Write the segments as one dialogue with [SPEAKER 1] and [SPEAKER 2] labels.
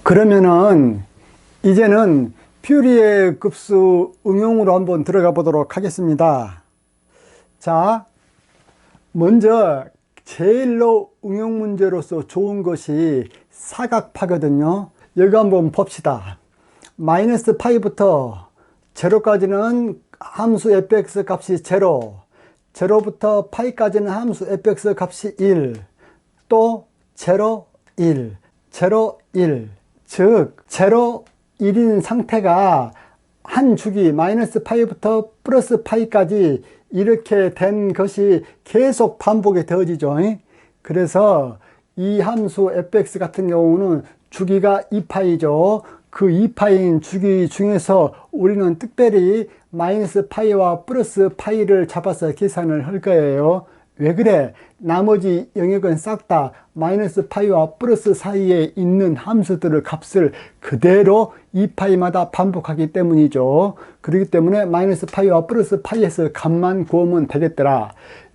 [SPEAKER 1] 그러면은 이제는 퓨리에 급수 응용으로 한번 들어가 보도록 하겠습니다. 자, 먼저 제일로 응용 문제로서 좋은 것이 사각파거든요. 여기 한번 봅시다. 마이너스 파이부터 제로까지는 함수 fx 값이 제로, 제로부터 파이까지는 함수 fx 값이 1, 또 제로, 1, 제로, 1. 즉 제로, 1인 상태가 한 주기 마이너스 파이부터 플러스 파이까지 이렇게 된 것이 계속 반복이 되어지죠. 그래서 이 함수 fx 같은 경우는 주기가 2파이죠. 그 2파이인 주기 중에서 우리는 특별히 마이너스 파이와 플러스 파이를 잡아서 계산을 할 거예요. 왜 그래? 나머지 영역은 싹 다 마이너스 파이와 플러스 사이에 있는 함수들의 값을 그대로 2파이마다 반복하기 때문이죠. 그렇기 때문에 마이너스 파이와 플러스 파이에서 값만 구하면 되겠더라.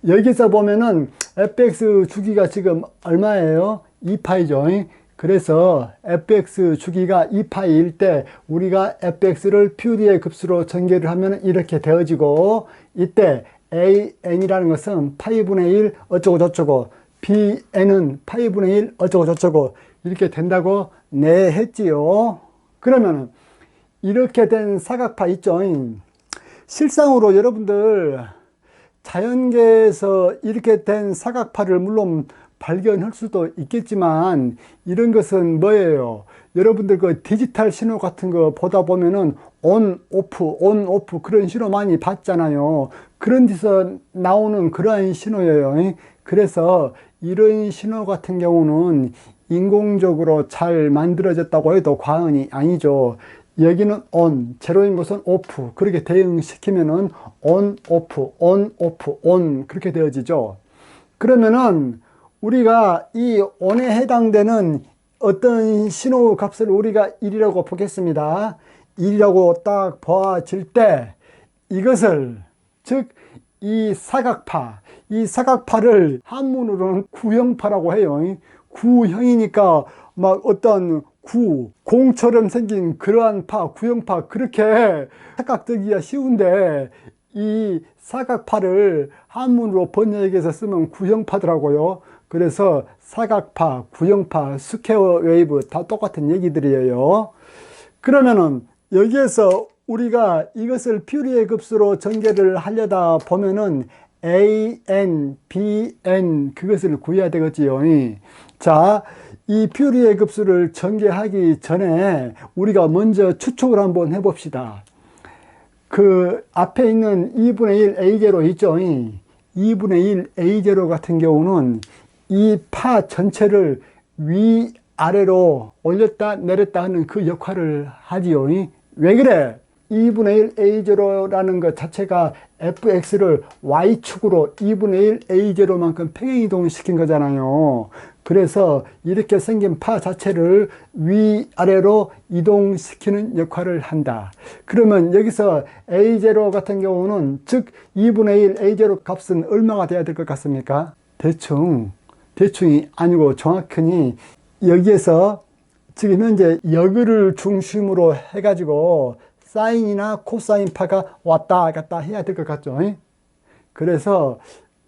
[SPEAKER 1] 여기서 보면은 fx 주기가 지금 얼마예요? 2파이죠. 그래서 fx 주기가 2파이일 때 우리가 fx를 퓨리의 급수로 전개를 하면 이렇게 되어지고, 이때 an이라는 것은 파이분의 1 어쩌고 저쩌고, bn은 파이분의 1 어쩌고 저쩌고 이렇게 된다고 했지요. 그러면 이렇게 된 사각파 있죠. 실상으로 여러분들 자연계에서 이렇게 된 사각파를 물론 발견할 수도 있겠지만, 이런 것은 뭐예요? 여러분들 그 디지털 신호 같은 거 보다 보면은 온, 오프 그런 신호 많이 봤잖아요. 그런 데서 나오는 그러한 신호예요. 그래서 이런 신호 같은 경우는 인공적으로 잘 만들어졌다고 해도 과언이 아니죠. 여기는 on, 제로인 것은 off, 그렇게 대응시키면은 on, off, on 그렇게 되어지죠. 그러면은 우리가 이 on에 해당되는 어떤 신호 값을 우리가 1이라고 보겠습니다. 1이라고 딱 보아질 때 이것을, 즉 이 사각파를 한문으로는 구형파라고 해요. 구형이니까 막 어떤 공처럼 생긴 그러한 구형파, 그렇게 착각되기가 쉬운데 이 사각파를 한문으로 번역해서 쓰면 구형파더라고요. 그래서 사각파, 구형파, 스퀘어 웨이브 다 똑같은 얘기들이에요. 그러면은 여기에서 우리가 이것을 퓨리의 급수로 전개를 하려다 보면은 an, bn 그것을 구해야 되겠지요. 자, 이 퓨리의 급수를 전개하기 전에 우리가 먼저 추측을 한번 해봅시다. 그 앞에 있는 2분의 1 a0 있죠. 2분의 1 a0 같은 경우는 이 파 전체를 위아래로 올렸다 내렸다 하는 그 역할을 하지요. 왜 그래? 2분의 1 a0라는 것 자체가 fx를 y축으로 2분의 1 a0만큼 평행이동을 시킨 거잖아요. 그래서 이렇게 생긴 파 자체를 위아래로 이동시키는 역할을 한다. 그러면 여기서 a0 같은 경우는, 즉 2분의 1 a0 값은 얼마가 돼야 될 것 같습니까? 대충이 아니고 정확히 여기에서 지금 현재 역을 중심으로 해가지고 사인이나 코사인 파가 왔다 갔다 해야 될 것 같죠. 그래서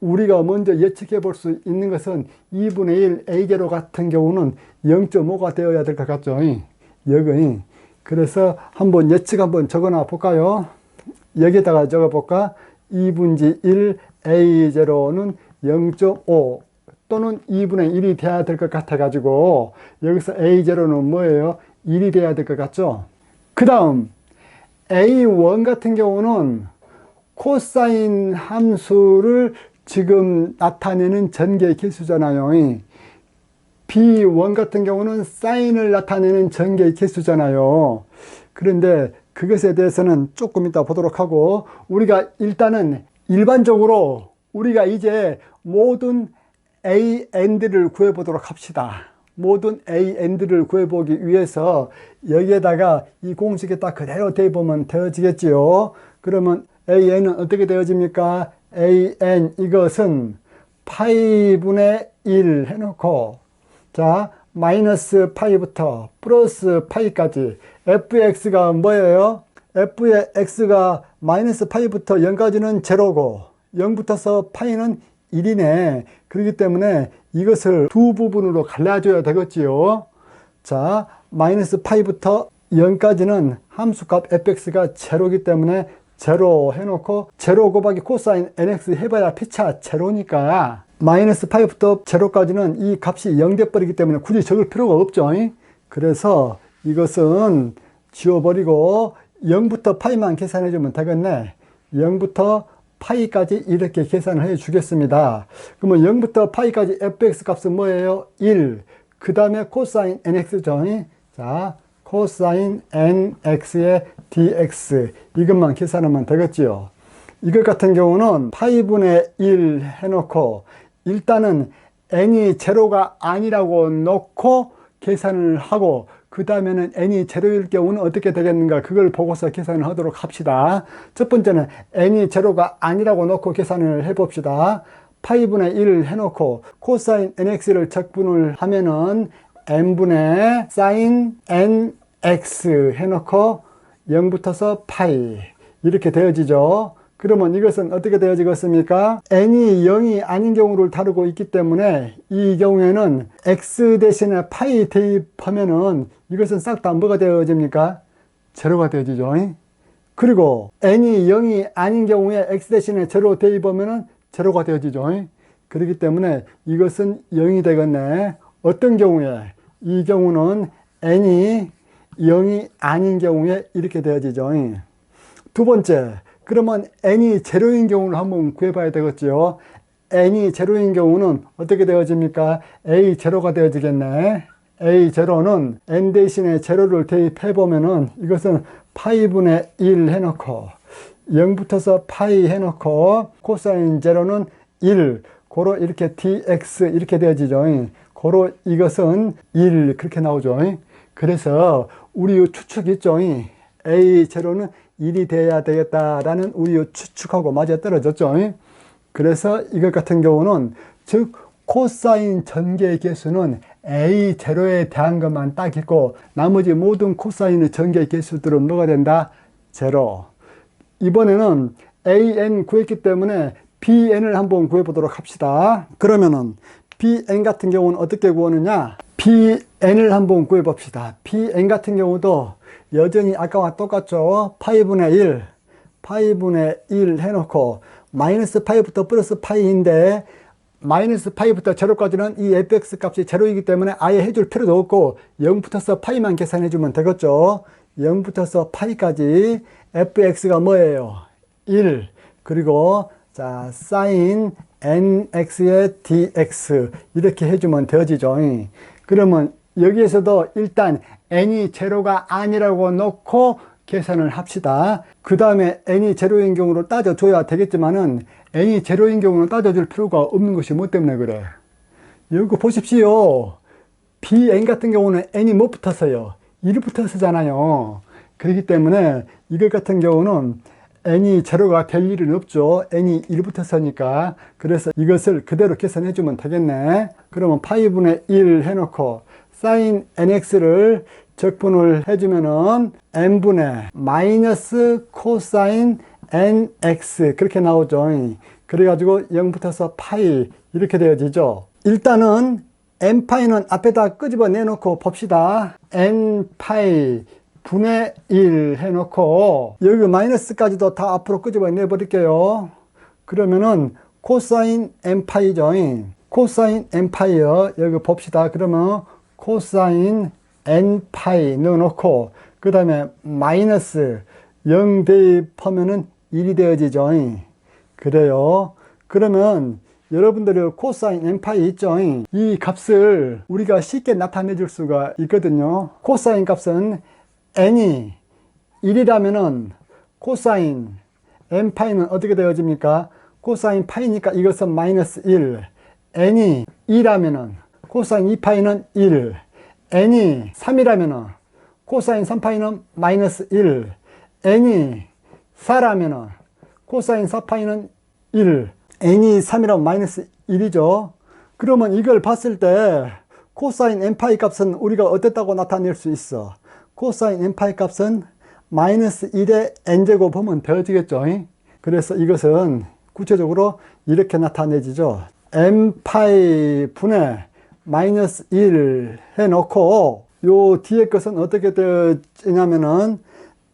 [SPEAKER 1] 우리가 먼저 예측해 볼 수 있는 것은 2분의 1 a0 같은 경우는 0.5가 되어야 될 것 같죠. 역이. 그래서 한번 예측 한번 적어놔 볼까요? 여기다가 적어 볼까? 2분의 1 a0는 0.5 또는 2분의 1이 돼야 될 것 같아 가지고 여기서 a0는 뭐예요? 1이 돼야 될 것 같죠. 그 다음 a1 같은 경우는 코사인 함수를 지금 나타내는 전개 개수잖아요. b1 같은 경우는 사인을 나타내는 전개 개수잖아요. 그런데 그것에 대해서는 조금 이따 보도록 하고, 우리가 일단은 일반적으로 우리가 이제 모든 a&를 구해보도록 합시다. 모든 a&를 구해보기 위해서 여기에다가 이 공식에 딱 그대로 대보면 되어지겠지요. 그러면 an은 어떻게 되어집니까? an 이것은 파이분의 1 해놓고, 자 마이너스 파이부터 플러스 파이까지 fx가 뭐예요? f의 x가 마이너스 파이부터 0까지는 제로고 0부터서 파이는 1이네. 그렇기 때문에 이것을 두 부분으로 갈라줘야 되겠지요. 자, 마이너스 파이부터 0까지는 함수값 fx가 제로이기 때문에 제로 해놓고 제로 곱하기 코사인 nx 해봐야 피차 제로니까 마이너스 파이부터 제로까지는 이 값이 0 돼버리기 때문에 굳이 적을 필요가 없죠. 그래서 이것은 지워버리고 0부터 파이만 계산해 주면 되겠네. 0부터 파이까지 이렇게 계산을 해 주겠습니다. 그러면 0부터 파이까지 fx 값은 뭐예요? 1. 그 다음에 코사인 nx죠. 자, 코사인 nx의 dx 이것만 계산하면 되겠지요. 이것 같은 경우는 파이분의 1 해놓고 일단은 n이 제로가 아니라고 놓고 계산을 하고 그 다음에는 n이 제로일 경우는 어떻게 되겠는가 그걸 보고서 계산을 하도록 합시다. 첫 번째는 n이 제로가 아니라고 놓고 계산을 해봅시다. 파이분의 1 해놓고 코사인 nx를 적분을 하면은 n분의 사인 nx 해놓고 0부터서 파이 이렇게 되어지죠. 그러면 이것은 어떻게 되어지겠습니까? n이 0이 아닌 경우를 다루고 있기 때문에 이 경우에는 x 대신에 파이 대입하면은 이것은 싹 다 뭐가 되어집니까? 제로가 되어지죠. 그리고 n이 0이 아닌 경우에 x 대신에 제로 대입하면은 제로가 되어지죠. 그렇기 때문에 이것은 0이 되겠네. 어떤 경우에? 이 경우는 n이 0이 아닌 경우에 이렇게 되어지죠. 두 번째, 그러면 n이 제로인 경우를 한번 구해봐야 되겠죠. n이 제로인 경우는 어떻게 되어집니까? a 제로가 되어지겠네. a 제로는 n 대신에 제로를 대입해보면은 이것은 파이분의 1 해놓고 0부터서 파이 해놓고 코사인 제로는 1 고로 이렇게 dx 이렇게 되어지죠. 고로 이것은 1 그렇게 나오죠. 그래서 우리 추측 있죠. a 제로는 1이 돼야 되겠다라는 우리 추측하고 맞아 떨어졌죠. 그래서 이것 같은 경우는 즉 코사인 전개 개수는 a 제로에 대한 것만 딱 있고 나머지 모든 코사인의 전개 개수들은 뭐가 된다? 제로. 이번에는 an 구했기 때문에 bn을 한번 구해보도록 합시다. 그러면은 bn 같은 경우는 어떻게 구하느냐? bn을 한번 구해봅시다. bn 같은 경우도 여전히 아까와 똑같죠. 파이분의 1 해놓고 마이너스 파이부터 플러스 파이인데 마이너스 파이부터 제로까지는 이 fx 값이 제로이기 때문에 아예 해줄 필요도 없고 0부터서 파이만 계산해주면 되겠죠. 0부터서 파이까지 fx가 뭐예요? 1 그리고 자 사인 nx의 dx 이렇게 해주면 되어지죠. 그러면 여기에서도 일단 n이 제로가 아니라고 놓고 계산을 합시다. 그 다음에 n이 제로인 경우로 따져줘야 되겠지만은 n이 제로인 경우는 따져줄 필요가 없는 것이 뭐 때문에 그래? 여기 보십시오. bn 같은 경우는 n이 뭐 붙었어요? 1이 붙었잖아요. 그렇기 때문에 이것 같은 경우는 n이 제로가 될 일은 없죠. n이 1 붙었으니까. 그래서 이것을 그대로 계산해 주면 되겠네. 그러면 파이분의 1 해놓고 사인 nx를 적분을 해주면은 n분의 마이너스 코사인 nx 그렇게 나오죠. 그래가지고 0부터서 파이 이렇게 되어지죠. 일단은 n파이는 앞에다 끄집어 내놓고 봅시다. n파이 분의 1 해놓고 여기 마이너스까지도 다 앞으로 끄집어 내버릴게요. 그러면은 코사인 n파이죠. 코사인 n파이요. 여기 봅시다. 그러면 코사인 n파이 넣어놓고 그 다음에 마이너스 0 대입하면은 1이 되어지죠. 그래요. 그러면 여러분들이 코사인 n파이 있죠. 이 값을 우리가 쉽게 나타내 줄 수가 있거든요. 코사인 값은 n이 1이라면은 코사인 n파이는 어떻게 되어집니까? 코사인 파이니까 이것은 마이너스 1. n이 2라면은 코사인 2파이는 1. n이 3이라면은 코사인 3파이는 마이너스 1. n이 4라면은 코사인 4파이는 1. n이 3이라면 마이너스 1이죠. 그러면 이걸 봤을 때 코사인 n파이 값은 우리가 어땠다고 나타낼 수 있어? 코사인 n파이 값은 마이너스 1의 n제곱 하면 되어지겠죠. 그래서 이것은 구체적으로 이렇게 나타내지죠. n파이 분의 마이너스 1 해놓고 요 뒤에 것은 어떻게 되어지냐면은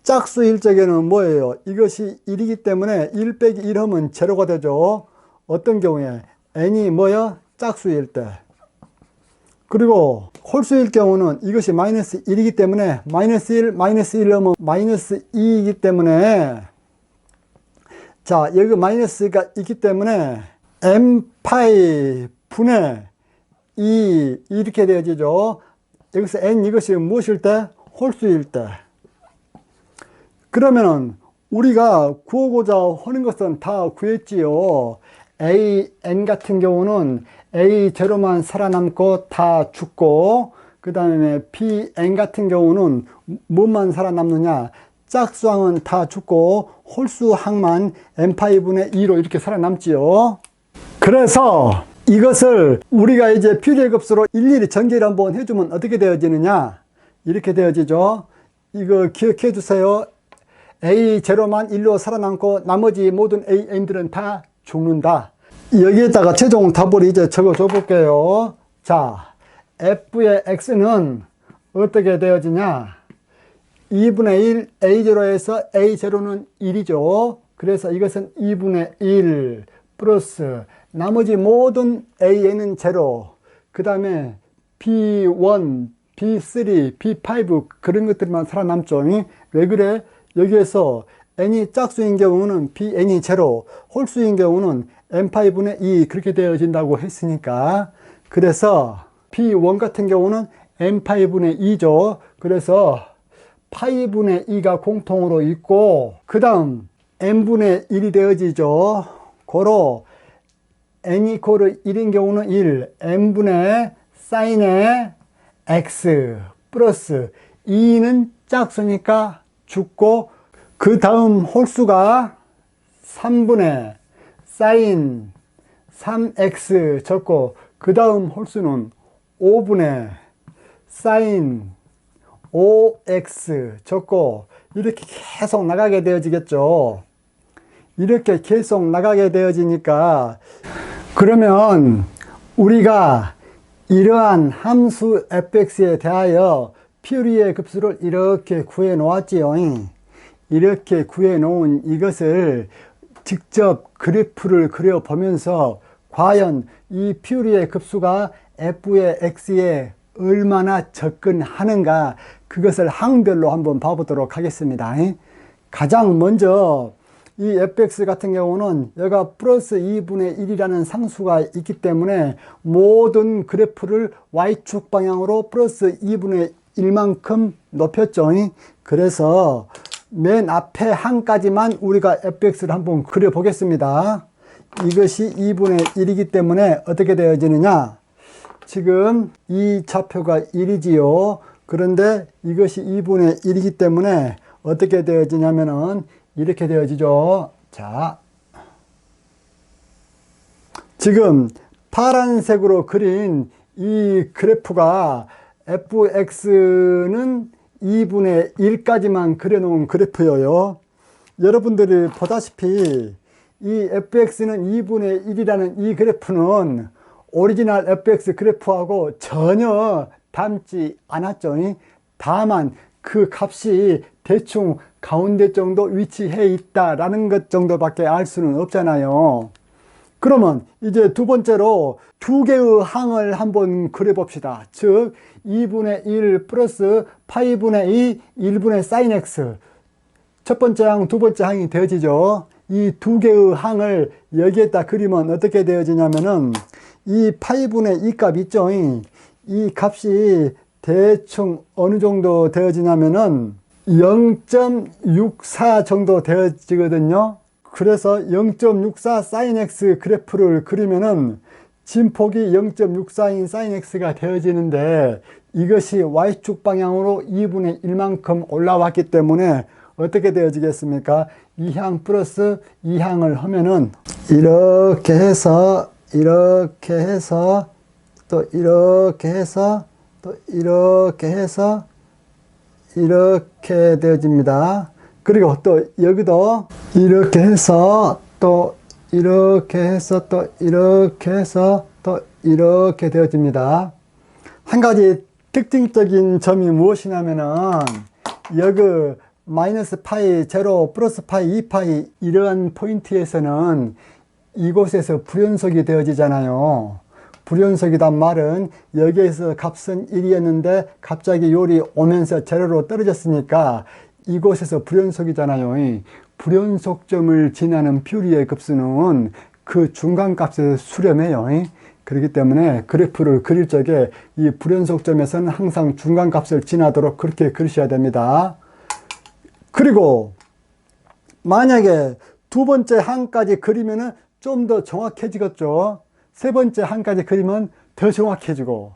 [SPEAKER 1] 짝수일 적에는 뭐예요? 이것이 1이기 때문에 1 빼기 1 하면 제로가 되죠. 어떤 경우에? n이 뭐야? 짝수일 때. 그리고 홀수일 경우는 이것이 마이너스 1이기 때문에 마이너스 1 하면 마이너스 2이기 때문에 자, 여기 마이너스가 있기 때문에 n파이 분의 2 이렇게 되어지죠. 여기서 n 이것이 무엇일 때? 홀수일 때. 그러면은 우리가 구하고자 하는 것은 다 구했지요. an 같은 경우는 a0만 살아남고 다 죽고, 그 다음에 bn 같은 경우는 뭐만 살아남느냐? 짝수항은 다 죽고 홀수항만 n파이 분의 2로 이렇게 살아남지요. 그래서 이것을 우리가 이제 퓨리의 급수로 일일이 전개를 한번 해주면 어떻게 되어지느냐? 이렇게 되어지죠. 이거 기억해 주세요. A0만 1로 살아남고 나머지 모든 AN들은 다 죽는다. 여기에다가 최종 답을 이제 적어줘 볼게요. 자, F의 X는 어떻게 되어지냐? 2분의 1 A0에서 A0는 1이죠. 그래서 이것은 2분의 1 플러스 나머지 모든 AN은 제로. 그 다음에 B1, B3, B5 그런 것들만 살아남죠. 왜 그래? 여기에서 n이 짝수인 경우는 bn이 제로, 홀수인 경우는 n파이분의 2 그렇게 되어진다고 했으니까, 그래서 b1 같은 경우는 n파이분의 2죠. 그래서 파이분의 2가 공통으로 있고, 그 다음 n분의 1이 되어지죠. 고로 n 이퀄 1인 경우는 1, n분의 사인의 x 플러스 2는 짝수니까 죽고, 그 다음 홀수가 3분의 사인 3x 적고, 그 다음 홀수는 5분의 사인 5x 적고, 이렇게 계속 나가게 되어지겠죠. 이렇게 계속 나가게 되어지니까, 그러면 우리가 이러한 함수 fx에 대하여 퓨리의 급수를 이렇게 구해 놓았지요. 이렇게 구해 놓은 이것을 직접 그래프를 그려 보면서 과연 이 퓨리의 급수가 f의 x에 얼마나 접근하는가, 그것을 항별로 한번 봐보도록 하겠습니다. 가장 먼저 이 fx 같은 경우는 여기가 플러스 2분의 1이라는 상수가 있기 때문에 모든 그래프를 y축 방향으로 플러스 2분의 1만큼 높였죠. 그래서 맨 앞에 한까지만 우리가 fx를 한번 그려 보겠습니다. 이것이 2분의 1이기 때문에 어떻게 되어지느냐? 지금 이 좌표가 1이지요. 그런데 이것이 2분의 1이기 때문에 어떻게 되어지냐면은 이렇게 되어지죠. 자, 지금 파란색으로 그린 이 그래프가 fx는 2분의 1까지만 그려놓은 그래프예요. 여러분들이 보다시피 이 fx는 2분의 1이라는 이 그래프는 오리지널 fx 그래프하고 전혀 닮지 않았죠. 다만 그 값이 대충 가운데 정도 위치해 있다라는 것 정도밖에 알 수는 없잖아요. 그러면 이제 두 번째로 두 개의 항을 한번 그려봅시다. 즉 2분의 1 플러스 파이분의 2 1분의 사인 x, 첫 번째 항, 두 번째 항이 되어지죠. 이 두 개의 항을 여기에다 그리면 어떻게 되어지냐면은 이 파이분의 2 값 있죠. 이 값이 대충 어느 정도 되어지냐면은 0.64 정도 되어지거든요. 그래서 0.64 sin x 그래프를 그리면은 진폭이 0.64인 sin x가 되어지는데, 이것이 y축 방향으로 2분의 1만큼 올라왔기 때문에 어떻게 되어지겠습니까? 2항 플러스 2항을 하면은 이렇게 해서 또 이렇게 해서 또 이렇게 해서 이렇게 되어집니다. 그리고 또 여기도 이렇게 해서 또 이렇게 해서 또 이렇게 해서 또 이렇게 되어집니다. 한 가지 특징적인 점이 무엇이냐면은 여기 마이너스 파이, 제로, 플러스 파이, 2파이 이러한 포인트에서는 이곳에서 불연속이 되어지잖아요. 불연속이란 말은 여기에서 값은 1이었는데 갑자기 요리 오면서 제로로 떨어졌으니까 이곳에서 불연속이잖아요. 불연속점을 지나는 퓨리의 급수는 그 중간값에서 수렴해요. 그렇기 때문에 그래프를 그릴 적에 이 불연속점에서는 항상 중간값을 지나도록 그렇게 그리셔야 됩니다. 그리고 만약에 두 번째 항까지 그리면은 좀 더 정확해지겠죠. 세 번째 항까지 그리면 더 정확해지고,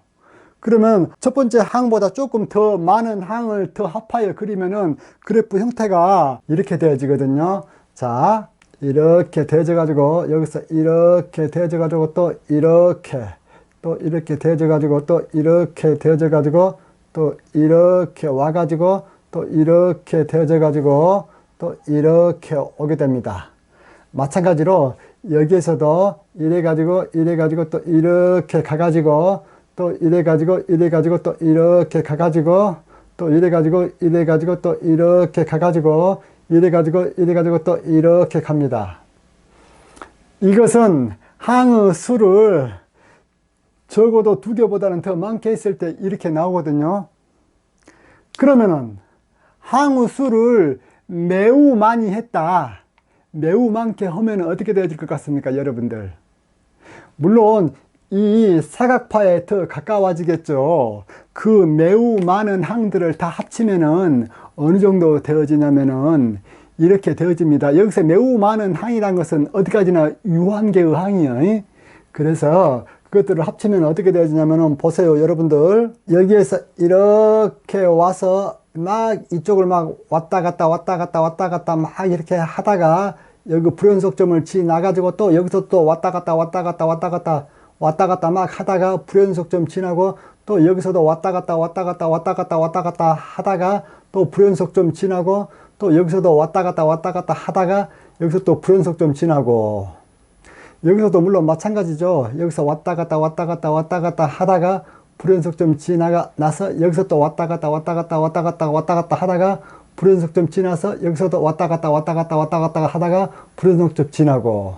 [SPEAKER 1] 그러면 첫 번째 항보다 조금 더 많은 항을 더 합하여 그리면은 그래프 형태가 이렇게 되어지거든요. 자, 이렇게 되어져 가지고 여기서 이렇게 되어져 가지고 또 이렇게 되어져 가지고 또 이렇게 되어져 가지고 또 이렇게 와 가지고 또 이렇게 되어져 가지고 또 이렇게 오게 됩니다. 마찬가지로 여기에서도 이래 가지고 또 이렇게 가 가지고 또 이래 가지고 또 이렇게 가 가지고 또 이래 가지고 또 이렇게 가 가지고 이래 가지고 또 이렇게 갑니다. 이것은 항의 수를 적어도 두 개보다는 더 많게 했을 때 이렇게 나오거든요. 그러면은 항의 수를 매우 많이 했다, 매우 많게 하면 어떻게 되어질 것 같습니까, 여러분들? 물론 이 사각파에 더 가까워지겠죠. 그 매우 많은 항들을 다 합치면은 어느 정도 되어지냐면은 이렇게 되어집니다. 여기서 매우 많은 항이란 것은 어디까지나 유한계의 항이에요. 그래서 그것들을 합치면 어떻게 되어지냐면은 보세요, 여러분들. 여기에서 이렇게 와서 막 이쪽을 막 왔다 갔다 막 이렇게 하다가 여기 불연속점을 지나가지고 또 여기서 또 왔다 갔다 막 하다가 불연속점 지나고 또 여기서도 왔다 갔다 하다가 또 불연속점 지나고 또 여기서도 왔다 갔다 하다가 여기서 또 불연속점 지나고, 여기서도 물론 마찬가지죠. 여기서 왔다 갔다 하다가 불연속점 지나가 나서 여기서 또 왔다 갔다 하다가 불연속점 지나서 여기서도 왔다 갔다 하다가 불연속점 지나고.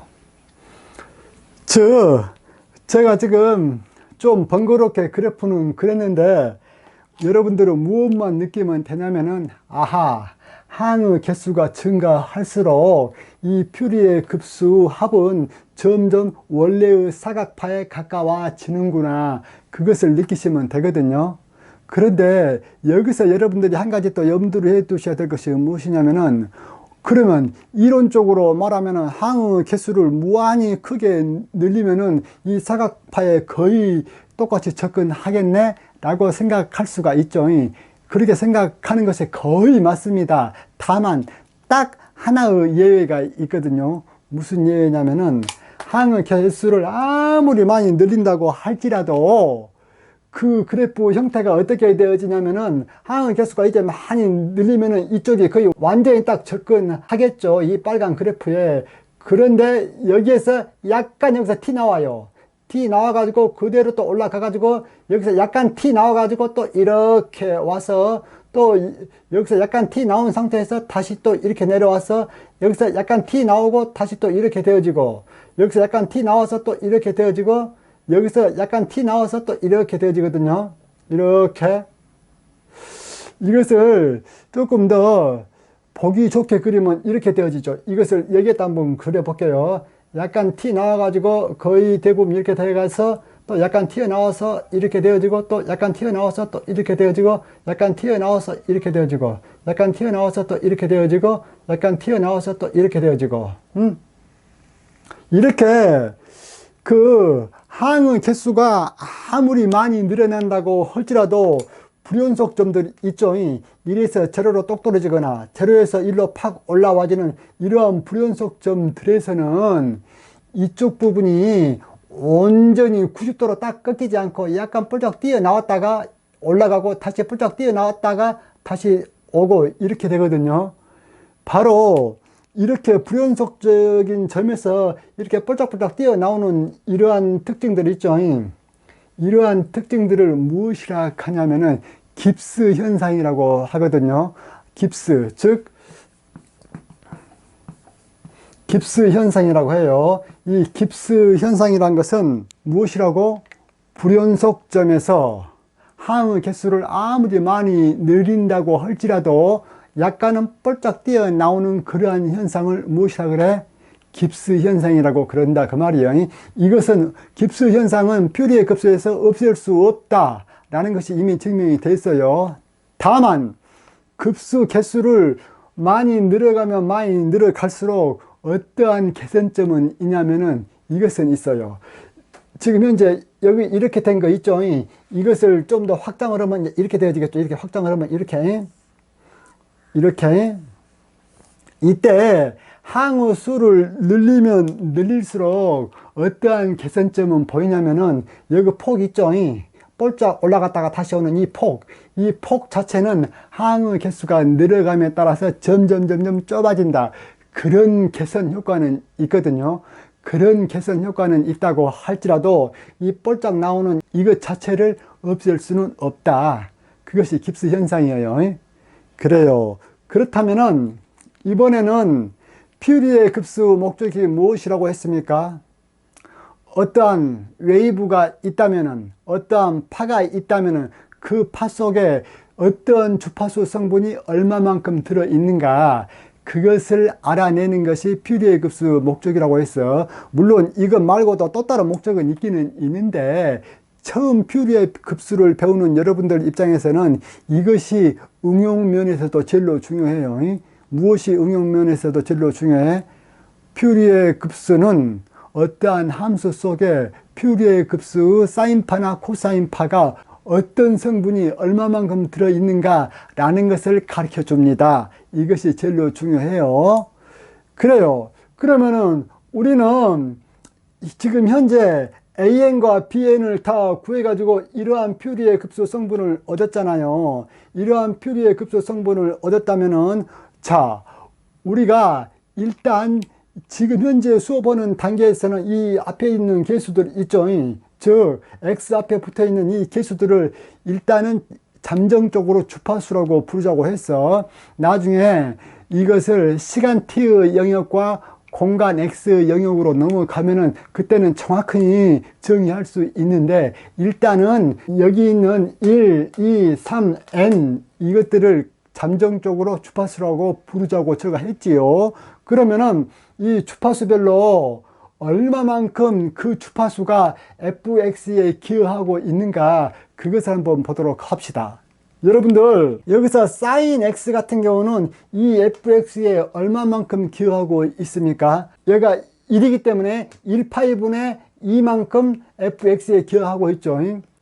[SPEAKER 1] 제가 지금 좀 번거롭게 그래프는 그렸는데 여러분들은 무엇만 느끼면 되냐면은, 아하, 항의 개수가 증가할수록 이 퓨리의 급수 합은 점점 원래의 사각파에 가까워지는구나, 그것을 느끼시면 되거든요. 그런데 여기서 여러분들이 한 가지 또 염두를 해 두셔야 될 것이 무엇이냐면은, 그러면 이론적으로 말하면은 항의 개수를 무한히 크게 늘리면은 이 사각파에 거의 똑같이 접근하겠네 라고 생각할 수가 있죠. 그렇게 생각하는 것이 거의 맞습니다. 다만 딱 하나의 예외가 있거든요. 무슨 예외냐면은, 항의 개수를 아무리 많이 늘린다고 할지라도 그 그래프 형태가 어떻게 되어지냐면은, 항의 개수가 이제 많이 늘리면은 이쪽이 거의 완전히 딱 접근하겠죠, 이 빨간 그래프에. 그런데 여기에서 약간 여기서 T 나와요. T 나와가지고 그대로 또 올라가가지고 여기서 약간 T 나와가지고 또 이렇게 와서 또 여기서 약간 T 나온 상태에서 다시 또 이렇게 내려와서 여기서 약간 T 나오고 다시 또 이렇게 되어지고, 여기서 약간 T 나와서 또 이렇게 되어지고, 여기서 약간 T 나와서 또 이렇게 되어지거든요. 이렇게. 이것을 조금 더 보기 좋게 그리면 이렇게 되어지죠. 이것을 여기에다 한번 그려볼게요. 약간 T 나와가지고 거의 대부분 이렇게 되어가서 또 약간 튀어나와서 이렇게 되어지고, 또 약간 튀어나와서 또 이렇게 되어지고, 약간 튀어나와서 이렇게 되어지고, 약간 튀어나와서 또 이렇게 되어지고, 약간 튀어나와서 또 이렇게 되어지고, 이렇게 그 항의 개수가 아무리 많이 늘어난다고 할지라도 불연속점들이 있죠. 1에서 제로로 똑 떨어지거나 제로에서 1로 팍 올라와지는 이러한 불연속점들에서는 이쪽 부분이 온전히 90도로 딱 꺾이지 않고 약간 뿔쩍 뛰어나왔다가 올라가고 다시 뿔쩍 뛰어나왔다가 다시 오고 이렇게 되거든요. 바로 이렇게 불연속적인 점에서 이렇게 뿔쩍뿔쩍 뛰어나오는 이러한 특징들 있죠. 이러한 특징들을 무엇이라 하냐면은 깁스 현상이라고 하거든요. 깁스, 즉 깁스 현상이라고 해요. 이 깁스 현상이란 것은 무엇이라고? 불연속점에서 항의 개수를 아무리 많이 늘린다고 할지라도 약간은 뻘짝 뛰어나오는 그러한 현상을 무엇이라 그래? 깁스 현상이라고 그런다 그 말이에요. 이것은 깁스 현상은 퓨리의 급수에서 없앨 수 없다 라는 것이 이미 증명이 됐어요. 다만 급수 개수를 많이 늘어가면 많이 늘어갈수록 어떠한 개선점은 있냐면은 이것은 있어요. 지금 현재 여기 이렇게 된 거 있죠. 이것을 좀 더 확장을 하면 이렇게 되어지겠죠. 이렇게 확장을 하면 이렇게 이때 항의 수를 늘리면 늘릴수록 어떠한 개선점은 보이냐면은 여기 폭 있죠. 볼짝 올라갔다가 다시 오는 이 폭 자체는 항의 개수가 늘어감에 따라서 점점 좁아진다. 그런 개선 효과는 있거든요. 그런 개선 효과는 있다고 할지라도 이 볼짝 나오는 이것 자체를 없앨 수는 없다. 그것이 깁스 현상이에요. 그래요. 그렇다면은 이번에는 퓨리의 급수 목적이 무엇이라고 했습니까? 어떠한 웨이브가 있다면은, 어떠한 파가 있다면은 그 파 속에 어떤 주파수 성분이 얼마만큼 들어있는가, 그것을 알아내는 것이 퓨리의 급수 목적이라고 했어. 물론 이것 말고도 또 다른 목적은 있기는 있는데, 처음 퓨리의 급수를 배우는 여러분들 입장에서는 이것이 응용면에서도 제일로 중요해요. 무엇이 응용면에서도 제일로 중요해? 퓨리의 급수는 어떠한 함수 속에 퓨리의 급수 사인파나 코사인파가 어떤 성분이 얼마만큼 들어있는가 라는 것을 가르쳐 줍니다. 이것이 제일로 중요해요. 그래요. 그러면은 우리는 지금 현재 AN과 BN을 다 구해가지고 이러한 퓨리의 급수 성분을 얻었잖아요. 이러한 퓨리의 급수 성분을 얻었다면은, 자, 우리가 일단 지금 현재 수업하는 단계에서는 이 앞에 있는 개수들 있죠. 즉 X 앞에 붙어 있는 이 개수들을 일단은 잠정적으로 주파수라고 부르자고 했어. 나중에 이것을 시간 t의 영역과 공간 x 영역으로 넘어가면은 그때는 정확히 정의할 수 있는데, 일단은 여기 있는 1, 2, 3, n 이것들을 잠정적으로 주파수라고 부르자고 제가 했지요. 그러면은 이 주파수별로 얼마만큼 그 주파수가 fx에 기여하고 있는가, 그것을 한번 보도록 합시다. 여러분들, 여기서 sin x 같은 경우는 이 fx에 얼마만큼 기여하고 있습니까? 얘가 1이기 때문에 1파이분의 2만큼 fx에 기여하고 있죠.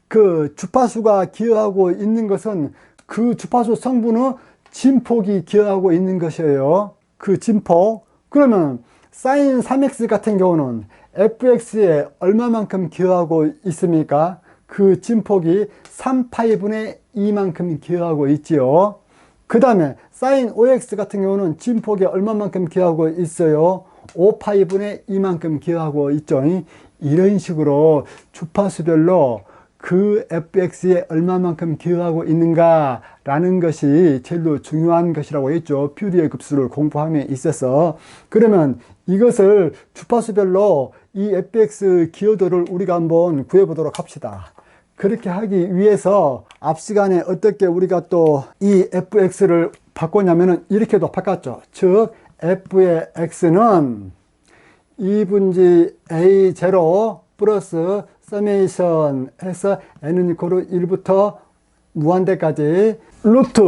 [SPEAKER 1] 그 주파수가 기여하고 있는 것은 그 주파수 성분의 진폭이 기여하고 있는 것이에요. 그 진폭. 그러면 sin 3x 같은 경우는 fx에 얼마만큼 기여하고 있습니까? 그 진폭이 3파이분의 2만큼 기여하고 있지요. 그 다음에 sin 5x 같은 경우는 진폭이 얼마만큼 기여하고 있어요? 5파이분의 2만큼 기여하고 있죠. 이런 식으로 주파수별로 그 fx에 얼마만큼 기여하고 있는가 라는 것이 제일 중요한 것이라고 했죠. 퓨리의 급수를 공부함에 있어서. 그러면 이것을 주파수별로 이 fx 기여도를 우리가 한번 구해보도록 합시다. 그렇게 하기 위해서 앞 시간에 어떻게 우리가 또 이 fx를 바꿨냐면은 이렇게도 바꿨죠. 즉 f의 x는 2분지 a0 플러스 서메이션 해서 n은 이코로 1부터 무한대까지 루트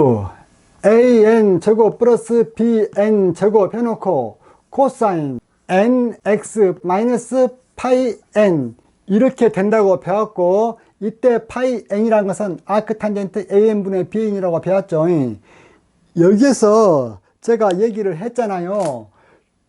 [SPEAKER 1] an 제곱 플러스 bn 제곱 해놓고 코사인 nx 마이너스 파이 n 이렇게 된다고 배웠고, 이때 파이 n이라는 것은 아크 탄젠트 an분의 bn이라고 배웠죠. 여기에서 제가 얘기를 했잖아요.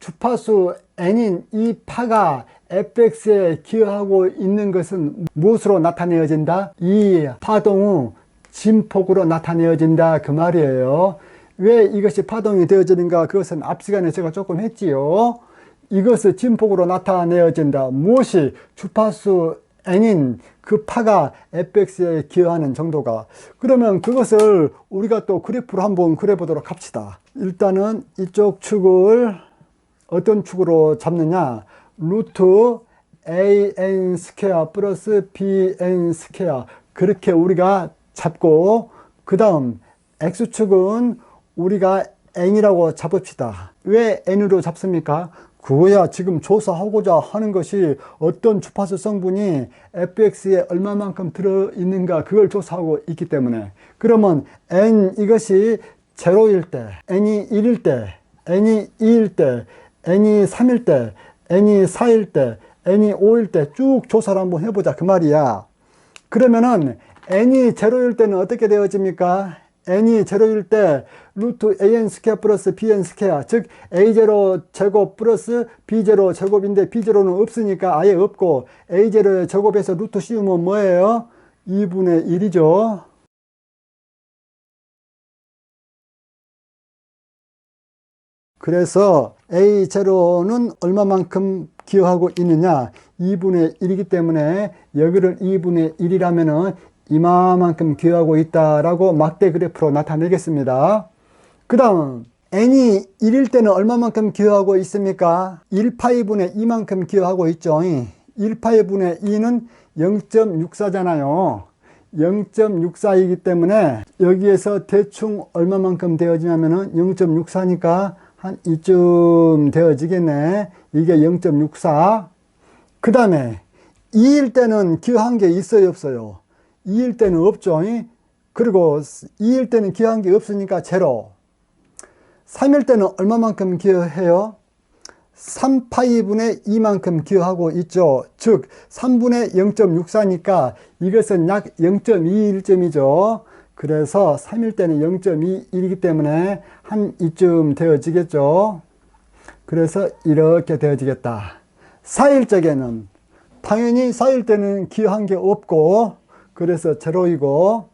[SPEAKER 1] 주파수 n인 이 파가 fx에 기여하고 있는 것은 무엇으로 나타내어진다? 이 파동의 진폭으로 나타내어진다 그 말이에요. 왜 이것이 파동이 되어지는가? 그것은 앞 시간에 제가 조금 했지요. 이것을 진폭으로 나타내어진다. 무엇이? 주파수 n인 그 파가 fx에 기여하는 정도가. 그러면 그것을 우리가 또 그래프로 한번 그려보도록 합시다. 일단은 이쪽 축을 어떤 축으로 잡느냐? 루트 an 스퀘어 플러스 bn 스퀘어 그렇게 우리가 잡고, 그 다음 x축은 우리가 n이라고 잡읍시다. 왜 n으로 잡습니까? 그거야 지금 조사하고자 하는 것이 어떤 주파수 성분이 fx에 얼마만큼 들어있는가 그걸 조사하고 있기 때문에. 그러면 n 이것이 0일 때, n이 1일 때, n이 2일 때, n이 3일 때, n이 4일 때, n이 5일 때 쭉 조사를 한번 해보자 그 말이야. 그러면은 n이 0일 때는 어떻게 되어집니까? n이 0일 때 루트 an 스퀘어 플러스 bn 스퀘어, 즉 a0 제곱 플러스 b0 제곱인데 b0는 없으니까 아예 없고, a0의 제곱에서 루트 씌우면 뭐예요? 2분의 1이죠. 그래서 a0는 얼마만큼 기여하고 있느냐? 2분의 1이기 때문에 여기를 2분의 1이라면은 이만큼 기여하고 있다라고 막대 그래프로 나타내겠습니다. 그 다음 n이 1일 때는 얼마만큼 기여하고 있습니까? 1파이분의 2만큼 기여하고 있죠. 1파이분의 2는 0.64잖아요. 0.64이기 때문에 여기에서 대충 얼마만큼 되어지냐면은 0.64니까 한 이쯤 되어지겠네. 이게 0.64. 그 다음에 2일 때는 기여한 게 있어요, 없어요? 2일 때는 없죠. 그리고 2일 때는 기여한 게 없으니까 0. 3일 때는 얼마만큼 기여해요? 3파이분의 2만큼 기여하고 있죠. 즉 3분의 0.64니까 이것은 약 0.21점이죠. 그래서 3일 때는 0.21이기 때문에 한 이쯤 되어지겠죠. 그래서 이렇게 되어지겠다. 4일 적에는 당연히 4일 때는 기여한 게 없고 그래서 0이고,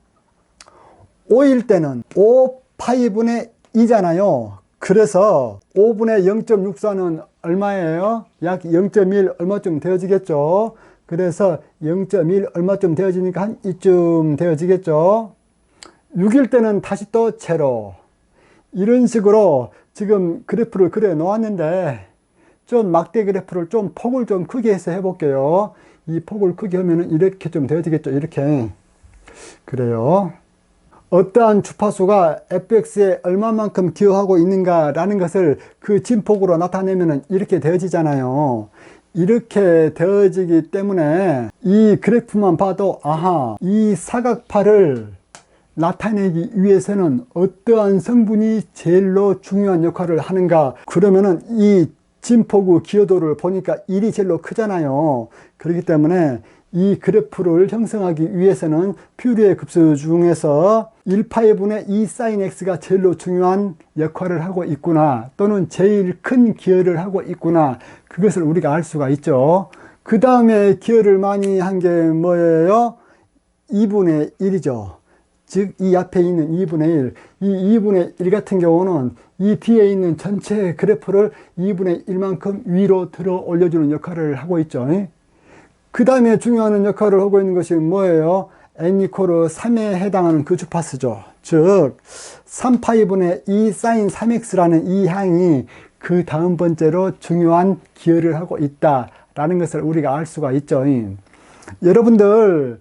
[SPEAKER 1] 5일 때는 5파이분의 2잖아요. 그래서 5분의 0.64는 얼마예요? 약 0.1 얼마쯤 되어지겠죠. 그래서 0.1 얼마쯤 되어지니까 한 이쯤 되어지겠죠. 6일 때는 다시 또 0. 이런 식으로 지금 그래프를 그려 놓았는데 좀 막대 그래프를 좀 폭을 좀 크게 해서 해볼게요. 이 폭을 크게 하면은 이렇게 좀 되어지겠죠. 이렇게. 그래요. 어떠한 주파수가 fx에 얼마만큼 기여하고 있는가 라는 것을 그 진폭으로 나타내면은 이렇게 되어지잖아요. 이렇게 되어지기 때문에 이 그래프만 봐도 아하, 이 사각파를 나타내기 위해서는 어떠한 성분이 제일로 중요한 역할을 하는가. 그러면은 이 진폭의 기여도를 보니까 1이 제일로 크잖아요. 그렇기 때문에 이 그래프를 형성하기 위해서는 퓨리의 급수 중에서 1파이분의 2 sin x가 제일로 중요한 역할을 하고 있구나, 또는 제일 큰 기여를 하고 있구나, 그것을 우리가 알 수가 있죠. 그 다음에 기여를 많이 한 게 뭐예요? 2분의 1이죠. 즉 이 앞에 있는 2분의 1, 이 2분의 1 같은 경우는 이 뒤에 있는 전체 그래프를 2분의 1만큼 위로 들어 올려주는 역할을 하고 있죠. 그 다음에 중요한 역할을 하고 있는 것이 뭐예요? n = 3에 해당하는 그 주파수죠. 즉 3파이분의 2 sin 3x라는 이 항이 그 다음 번째로 중요한 기여를 하고 있다라는 것을 우리가 알 수가 있죠. 여러분들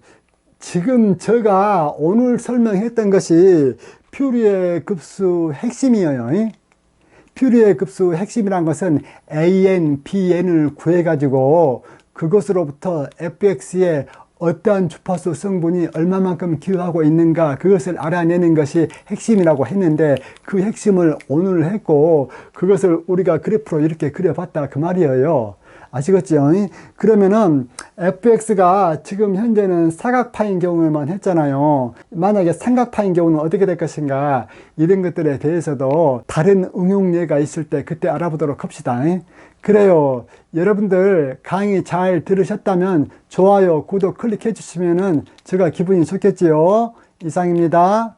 [SPEAKER 1] 지금 제가 오늘 설명했던 것이 퓨리의 급수 핵심이에요. 퓨리의 급수 핵심이란 것은 AN, BN을 구해가지고 그것으로부터 fx에 어떠한 주파수 성분이 얼마만큼 기여하고 있는가, 그것을 알아내는 것이 핵심이라고 했는데, 그 핵심을 오늘 했고 그것을 우리가 그래프로 이렇게 그려봤다 그 말이에요. 아시겠죠? 그러면은 fx가 지금 현재는 사각파인 경우에만 했잖아요. 만약에 삼각파인 경우는 어떻게 될 것인가, 이런 것들에 대해서도 다른 응용 예가 있을 때 그때 알아보도록 합시다. 그래요. 여러분들 강의 잘 들으셨다면 좋아요, 구독 클릭해 주시면은 제가 기분이 좋겠지요. 이상입니다.